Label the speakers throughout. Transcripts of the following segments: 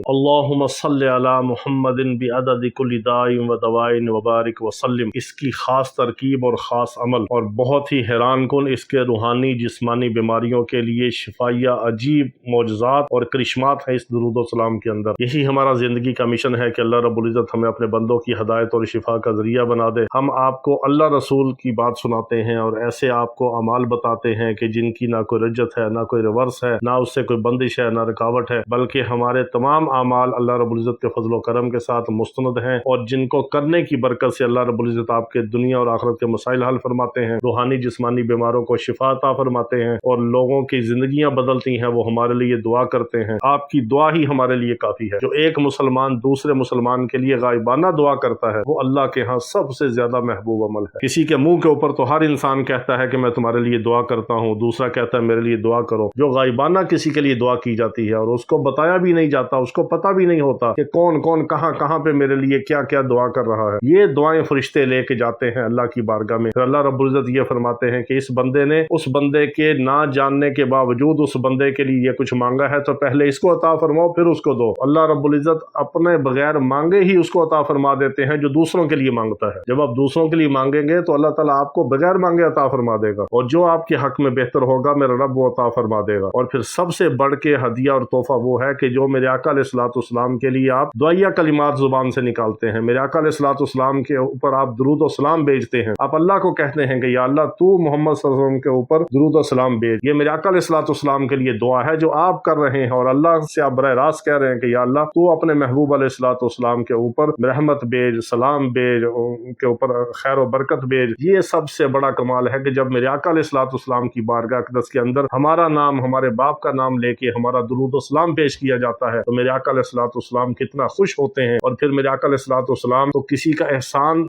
Speaker 1: اللہم صلی علی محمد بعدد کل داء و دواء وبارک وسلم۔ اس کی خاص ترکیب اور خاص عمل اور بہت ہی حیران کن اس کے روحانی جسمانی بیماریوں کے لیے شفائیہ عجیب معجزات اور کرشمات ہیں اس درود و سلام کے اندر۔ یہی ہمارا زندگی کا مشن ہے کہ اللہ رب العزت ہمیں اپنے بندوں کی ہدایت اور شفا کا ذریعہ بنا دے۔ ہم آپ کو اللہ رسول کی بات سناتے ہیں اور ایسے آپ کو اعمال بتاتے ہیں کہ جن کی نہ کوئی رجت ہے، نہ کوئی ریورس ہے، نہ اس سے کوئی بندش ہے، نہ رکاوٹ ہے، بلکہ ہمارے تمام اعمال اللہ رب العزت کے فضل و کرم کے ساتھ مستند ہیں، اور جن کو کرنے کی برکت سے اللہ رب العزت آپ کے دنیا اور آخرت کے مسائل حل فرماتے ہیں، روحانی جسمانی بیماروں کو شفا عطا فرماتے ہیں، اور لوگوں کی زندگیاں بدلتی ہیں۔ وہ ہمارے لیے دعا کرتے ہیں، آپ کی دعا ہی ہمارے لیے کافی ہے۔ جو ایک مسلمان دوسرے مسلمان کے لیے غائبانہ دعا کرتا ہے وہ اللہ کے ہاں سب سے زیادہ محبوب عمل ہے۔ کسی کے منہ کے اوپر تو ہر انسان کہتا ہے کہ میں تمہارے لیے دعا کرتا ہوں، دوسرا کہتا ہے میرے لیے دعا کرو۔ جو غائبانہ کسی کے لیے دعا کی جاتی ہے اور اس کو بتایا بھی نہیں جاتا، اس کو پتہ بھی نہیں ہوتا کہ کون کون کہاں پہ میرے لیے کیا کیا دعا کر رہا ہے، یہ دعائیں فرشتے لے کے جاتے ہیں اللہ کی بارگاہ میں۔ پھر اللہ رب العزت یہ فرماتے ہیں کہ اس بندے نے اس بندے کے نہ جاننے کے باوجود اس بندے کے لیے یہ کچھ مانگا ہے تو پہلے اس کو عطا فرماؤ پھر اس کو دو۔ اللہ رب العزت اپنے بغیر مانگے ہی اس کو عطا فرما دیتے ہیں جو دوسروں کے لیے مانگتا ہے۔ جب آپ دوسروں کے لیے مانگیں گے تو اللہ تعالیٰ آپ کو بغیر مانگے عطا فرما دے گا، اور جو آپ کے حق میں بہتر ہوگا میرا رب وہ عطا فرما دے گا۔ اور پھر سب سے بڑھ کے ہدیہ اور تحفہ وہ ہے کہ جو میرے آقا علیہ الصلوۃ والسلام کے لیے آپ دعائیہ کلمات زبان سے نکالتے ہیں، میرے آقا علیہ الصلوۃ والسلام کے اوپر آپ درود و سلام بھیجتے ہیں، آپ اللہ کو کہتے ہیں کہ یا اللہ تو محمد صلی اللہ علیہ وسلم کے اوپر درود و سلام بھیج۔ یہ میرے آقا علیہ الصلوۃ والسلام کے لیے دعا ہے جو آپ کر رہے ہیں، اور اللہ سے آپ براہ راست کہہ رہے ہیں کہ یا اللہ تو اپنے محبوب علیہ الصلوۃ والسلام کے اوپر رحمت بھیج، سلام بھیج، ان کے اوپر خیر و برکت بھیج۔ یہ سب سے بڑا کمال ہے کہ جب میرے آقا علیہ الصلوۃ والسلام کی بارگاہ اقدس کے اندر ہمارا نام، ہمارے باپ کا نام لے کے ہمارا درود و سلام پیش کیا جاتا ہے تو میرے آقا علیہ الصلوۃ والسلام کتنا خوش ہوتے ہیں۔ اور پھر میرے آقا علیہ الصلوۃ والسلام تو کسی کا احسان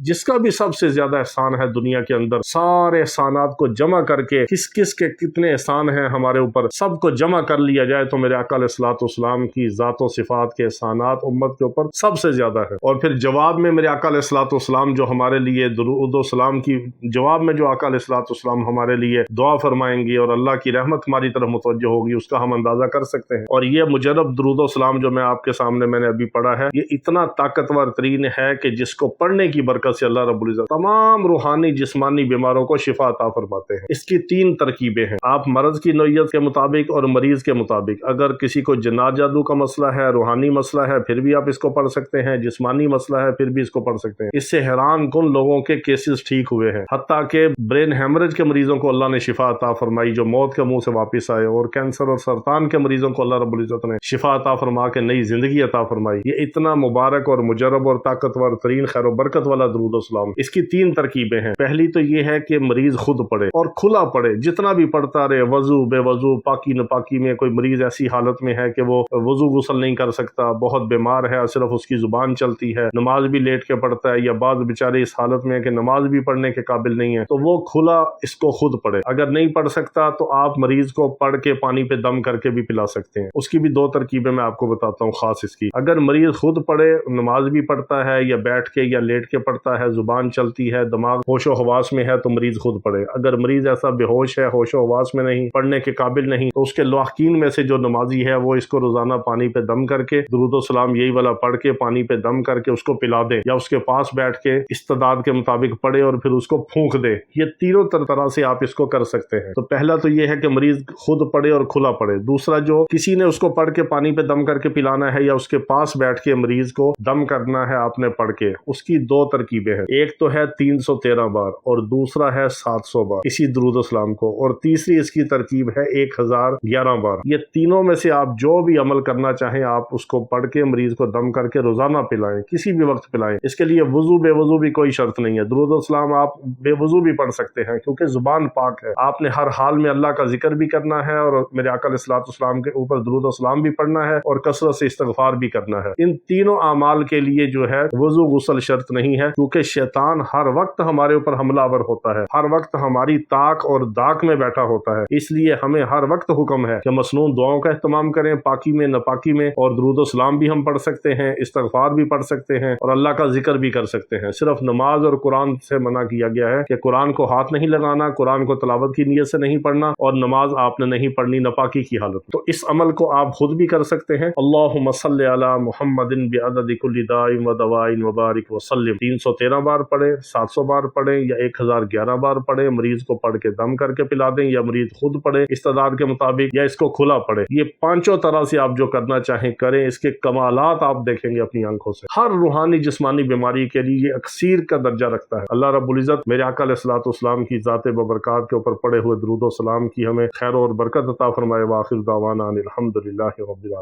Speaker 1: جس کا بھی سب سے زیادہ احسان ہے دنیا کے اندر، سارے احسانات کو جمع کر کے کس کے کتنے احسان ہیں ہمارے اوپر سب کو جمع کر لیا جائے تو میرے آقا علیہ الصلوۃ والسلام کی ذات و صفات کے احسانات امت کے اوپر سب سے زیادہ ہے۔ اور پھر جواب میں میرے آقا علیہ الصلوۃ والسلام جو ہمارے لیے درود و سلام کی جواب میں جو آقا علیہ الصلوۃ والسلام ہمارے لیے دعا فرمائیں گی اور اللہ کی رحمت ہماری طرف متوجہ ہوگی، اس کا ہم اندازہ کر سکتے ہیں۔ اور یہ مجرب درود و سلام جو میں آپ کے سامنے میں نے ابھی پڑھا ہے، یہ اتنا طاقتور ترین ہے کہ جس کو پڑھنے کی برکت سے اللہ رب العزت تمام روحانی جسمانی بیماروں کو شفا عطا فرماتے ہیں۔ اس کی 3 ترکیبیں ہیں، آپ مرض کی نوعیت کے مطابق اور مریض کے مطابق، اگر کسی کو جنات جادو کا مسئلہ ہے، روحانی مسئلہ ہے، پھر بھی آپ اس کو پڑھ سکتے ہیں، جسمانی مسئلہ ہے پھر بھی اس کو پڑھ سکتے ہیں۔ اس سے حیران کن لوگوں کے کیسز ٹھیک ہوئے ہیں، حتیٰ کہ برین ہیمریج کے مریضوں کو اللہ نے شفا عطا فرمائی جو موت کے منہ سے واپس آئے، اور کینسر اور سرطان کے مریضوں کو اللہ رب العزت نے شفا عطا فرما کے نئی زندگی عطا فرمائی۔ یہ اتنا مبارک اور مجرب اور طاقتور ترین خیر و برکت والا درود و سلام۔ اس کی 3 ترکیبیں ہیں۔ پہلی تو یہ ہے کہ مریض خود پڑھے اور کھلا پڑھے، جتنا بھی پڑھتا رہے، وضو بے وضو، پاکی نپاکی میں۔ کوئی مریض ایسی حالت میں ہے کہ وہ وضو غسل نہیں کر سکتا، بہت بیمار ہے، صرف اس کی زبان چلتی ہے، نماز بھی لیٹ کے پڑھتا ہے، یا بعض بیچارے اس حالت میں ہے کہ نماز بھی پڑھنے کے قابل نہیں ہے، تو وہ کھلا اس کو خود پڑھے۔ اگر نہیں پڑھ سکتا تو آپ مریض کو پڑھ کے پانی پہ دم کر کے بھی پلا سکتے ہیں۔ اس کی بھی 2 ترکیبیں میں آپ کو بتاتا ہوں خاص اس کی۔ اگر مریض خود پڑھے، نماز بھی پڑھتا ہے یا بیٹھ کے یا لیٹ کے پڑھتا ہے، زبان چلتی ہے، دماغ ہوش و حواس میں ہے، تو مریض خود پڑھے۔ اگر مریض ایسا بے ہوش ہے، ہوش و حواس میں نہیں، پڑھنے کے قابل نہیں، تو اس کے لواحقین میں سے جو نمازی ہے وہ اس کو روزانہ پانی پہ دم کر کے درود و سلام یہی والا پڑھ کے پانی پہ دم کر کے اس کو پلا دے، یا اس کے پاس بیٹھ کے استعداد کے مطابق پڑھے اور پھر اس کو پھونک دے۔ یہ تینوں طرح سے آپ اس کو کر سکتے ہیں۔ تو پہلا تو یہ ہے کہ مریض خود پڑھے اور کھلا پڑھے۔ دوسرا جو کسی نے اس کو پڑھ کے پانی پہ دم کر کے پلانا ہے، یا اس کے پاس بیٹھ کے مریض کو دم کرنا ہے آپ نے پڑھ کے، اس کی 2 ترکیبیں ہیں۔ ایک تو ہے 313 بار اور دوسرا ہے 700 بار اسی درود و سلام کو، اور تیسری اس کی ترکیب ہے 1011 بار۔ یہ تینوں میں سے آپ جو بھی عمل کرنا چاہیں آپ اس کو پڑھ کے مریض کو دم کر کے روزانہ پلائیں، کسی بھی وقت پلائیں۔ اس کے لیے وضو بے وضو بھی کوئی شرط نہیں ہے، درود و سلام آپ بے وضو بھی پڑھ سکتے ہیں کیونکہ زبان پاک ہے۔ آپ نے ہر حال میں اللہ کا ذکر بھی کرنا ہے، اور میرے آقا علیہ الصلوۃ والسلام کے اوپر درود و سلام بھی پڑھنا ہے، اور کثرت سے استغفار بھی کرنا ہے۔ ان تینوں اعمال کے لیے جو ہے وضو غسل شرط نہیں ہے، کیونکہ شیطان ہر وقت ہمارے اوپر حملہ آور ہوتا ہے، ہر وقت ہماری طاق اور داق میں بیٹھا ہوتا ہے۔ اس لیے ہمیں ہر وقت حکم ہے کہ مسنون دعاؤں کا اہتمام کریں، پاکی میں ناپاکی میں، اور درود و سلام بھی ہم پڑھ سکتے ہیں، استغفار بھی پڑھ سکتے ہیں، اور اللہ کا ذکر بھی کر سکتے ہیں۔ صرف نماز اور قرآن سے منع کیا گیا ہے کہ قرآن کو ہاتھ نہیں لگانا، قرآن کو تلاوت کی نیت سے نہیں پڑھنا، اور نماز آپ نے نہیں پڑھنی ناپاکی کی حالت۔ تو اس عمل کو آپ خود بھی کر سکتے ہیں اللہم صلی علی محمد بعدد کل داء و دواء وبارک وسلم 313 بار پڑھیں، 700 بار پڑھیں یا 1011 بار پڑھیں، مریض کو پڑھ کے دم کر کے پلا دیں یا مریض خود پڑھے استعداد کے مطابق یا اس کو کھلا پڑھے۔ یہ پانچوں طرح سے آپ جو کرنا چاہیں کریں، اس کے کمالات آپ دیکھیں گے اپنی آنکھوں سے۔ ہر روحانی جسمانی بیماری کے لیے یہ اکسیر کا درجہ رکھتا ہے۔ اللہ رب العزت میرے آقا علیہ الصلوۃ والسلام کی ذات ببرکات کے اوپر پڑھے ہوئے درود و سلام کی ہمیں خیر اور برکت عطا فرمائے۔ وآخر دعوانا ان الحمد للہ رب العالمین۔